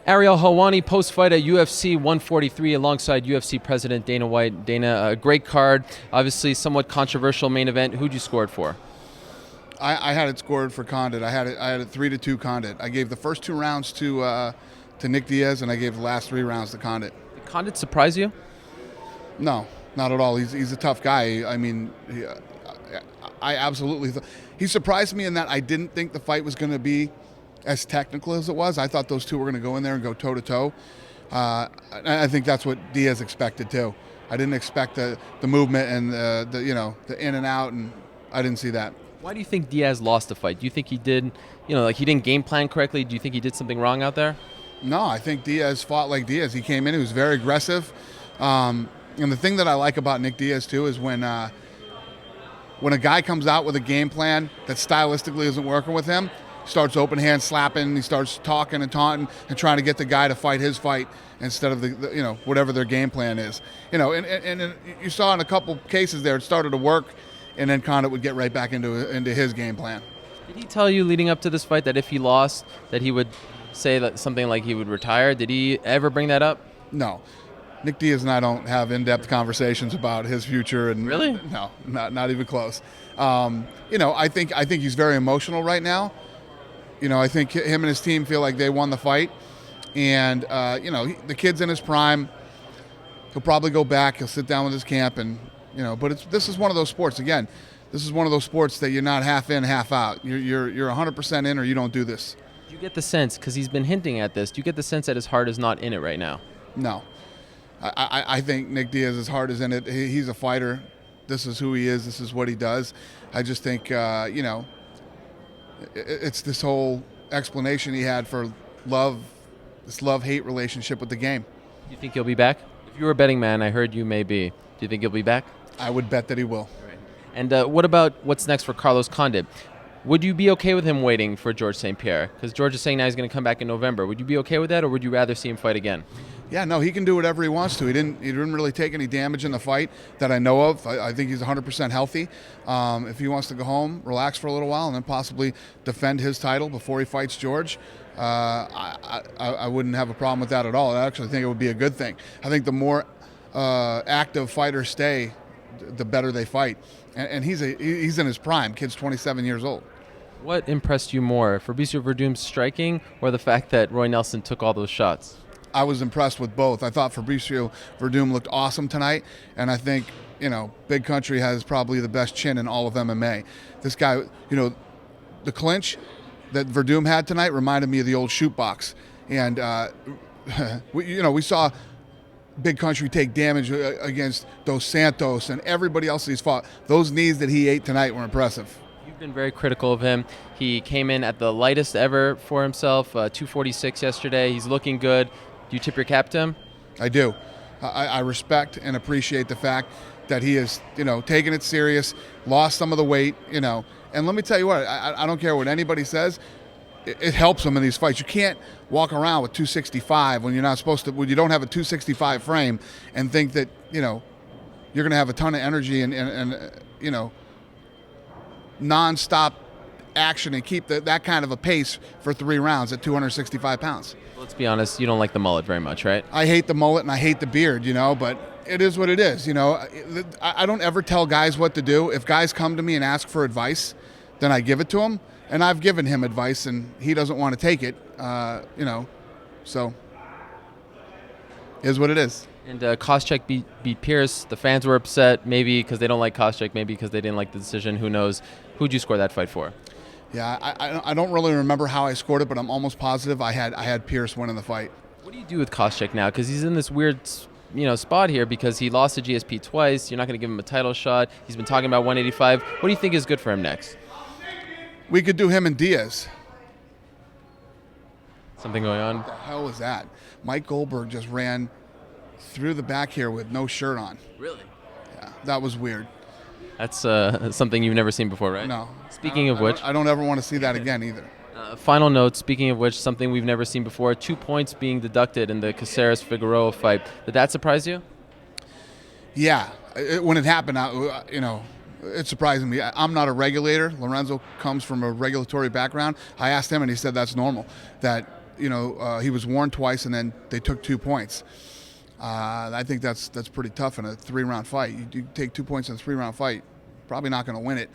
Ariel Helwani post-fight at UFC 143 alongside UFC President Dana White. Dana, a great card, obviously somewhat controversial main event. Who'd you score it for? I had it scored for Condit. I had it 3-2 Condit. I gave the first 2 rounds to Nick Diaz, and I gave the last 3 rounds to Condit. Did Condit surprise you? No, not at all. He's a tough guy. I mean, I absolutely he surprised me in that I didn't think the fight was going to be as technical as it was. I thought those two were going to go in there and go toe to toe. I think that's what Diaz expected too. I didn't expect the movement and the in and out, and I didn't see that. Why do you think Diaz lost the fight? Do you think he did, he didn't game plan correctly? Do you think he did something wrong out there? No, I think Diaz fought like Diaz. He came in, he was very aggressive. And the thing that I like about Nick Diaz too is when a guy comes out with a game plan that stylistically isn't working with him, he starts open hand slapping, he starts talking and taunting and trying to get the guy to fight his fight instead of the whatever their game plan is. And you saw in a couple cases there it started to work, and then Condit would get right back into his game plan. Did he tell you leading up to this fight that if he lost, that he would say that something like he would retire? Did he ever bring that up? No. Nick Diaz and I don't have in-depth conversations about his future. And really? No, not even close. I think he's very emotional right now. I think him and his team feel like they won the fight, and the kid's in his prime. He'll probably go back. He'll sit down with his camp, and But this is one of those sports. Again, this is one of those sports that you're not half in, half out. You're 100% in, or you don't do this. Do you get the sense, because he's been hinting at this, do you get the sense that his heart is not in it right now? No. I think Nick Diaz's heart is in it. He's a fighter. This is who he is. This is what he does. I just think, it's this whole explanation he had for love, this love-hate relationship with the game. Do you think he'll be back? If you were a betting man, I heard you may be. Do you think he'll be back? I would bet that he will. Right. And what about what's next for Carlos Condit? Would you be okay with him waiting for George St. Pierre? Because George is saying now he's going to come back in November. Would you be okay with that, or would you rather see him fight again? Yeah, no, he can do whatever he wants to. He didn't really take any damage in the fight that I know of. I think he's 100% healthy. If he wants to go home, relax for a little while, and then possibly defend his title before he fights George, I wouldn't have a problem with that at all. I actually think it would be a good thing. I think the more active fighters stay, the better they fight. And he's in his prime. Kid's 27 years old. What impressed you more, Fabricio Verdum's striking or the fact that Roy Nelson took all those shots? I was impressed with both. I thought Fabricio Verdum looked awesome tonight, and I think, Big Country has probably the best chin in all of MMA. This guy, the clinch that Verdum had tonight reminded me of the old shoot box. And, we saw Big Country take damage against Dos Santos and everybody else he's fought. Those knees that he ate tonight were impressive. You've been very critical of him. He came in at the lightest ever for himself, 246 yesterday. He's looking good. Do you tip your cap to him? I do. I respect and appreciate the fact that he has, taken it serious, lost some of the weight, And let me tell you what, I don't care what anybody says. It helps him in these fights. You can't walk around with 265 when you're not supposed to, when you don't have a 265 frame and think that, you're going to have a ton of energy and nonstop action and keep that kind of a pace for 3 rounds at 265 pounds. Let's be honest, you don't like the mullet very much, right? I hate the mullet and I hate the beard, but it is what it is. I don't ever tell guys what to do. If guys come to me and ask for advice, then I give it to them. And I've given him advice and he doesn't want to take it, so is what it is. And Koscheck beat Pierce. The fans were upset, maybe because they don't like Koscheck, maybe because they didn't like the decision. Who knows? Who'd you score that fight for? Yeah, I don't really remember how I scored it, but I'm almost positive I had Pierce winning the fight. What do you do with Koscheck now? Because he's in this weird, spot here because he lost to GSP twice. You're not going to give him a title shot. He's been talking about 185. What do you think is good for him next? We could do him and Diaz. Something going on? What the hell was that? Mike Goldberg just ran through the back here with no shirt on. Really? Yeah, that was weird. That's something you've never seen before, right? No. Speaking of which, I don't ever want to see that again either. Final note, speaking of which, something we've never seen before, 2 points being deducted in the Caceres-Figueroa fight. Did that surprise you? Yeah. When it happened, it's surprising me. I'm not a regulator. Lorenzo comes from a regulatory background. I asked him, and he said that's normal. That he was warned twice and then they took 2 points. I think that's pretty tough in a 3-round fight. You take 2 points in a 3-round fight, probably not going to win it.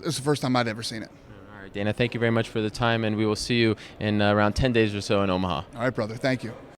It's the first time I'd ever seen it. All right, Dana, thank you very much for the time, and we will see you in around 10 days or so in Omaha. All right, brother. Thank you.